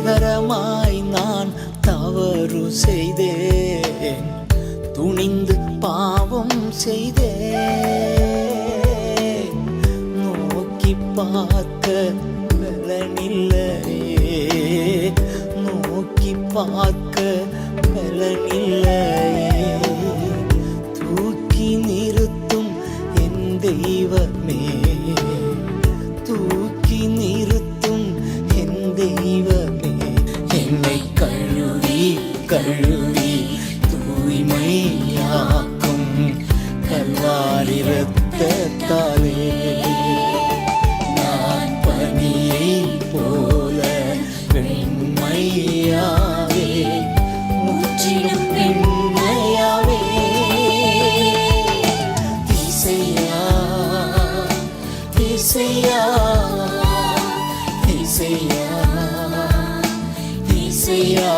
துணிகரமாய் நான் தவறு செய்தேன், துணிந்து பாவம் செய்தேன். நோக்கி பார்க்க பலனில்லையே, நோக்கி பார்க்க பலனில்லையே. தூக்கி நிறுத்தும் என் தெய்வமே, தூக்கி நிறுத்தும் என் தெய்வமே. என்னை கழுவி கழுவி தூய்மையாக்கும் கல்வாரி இரத்தத்தாலே நான் பனியை போல வெண்மையாவே, முற்றிலும் வெண்மையாவே. இசையா இசையா இசையா இசையா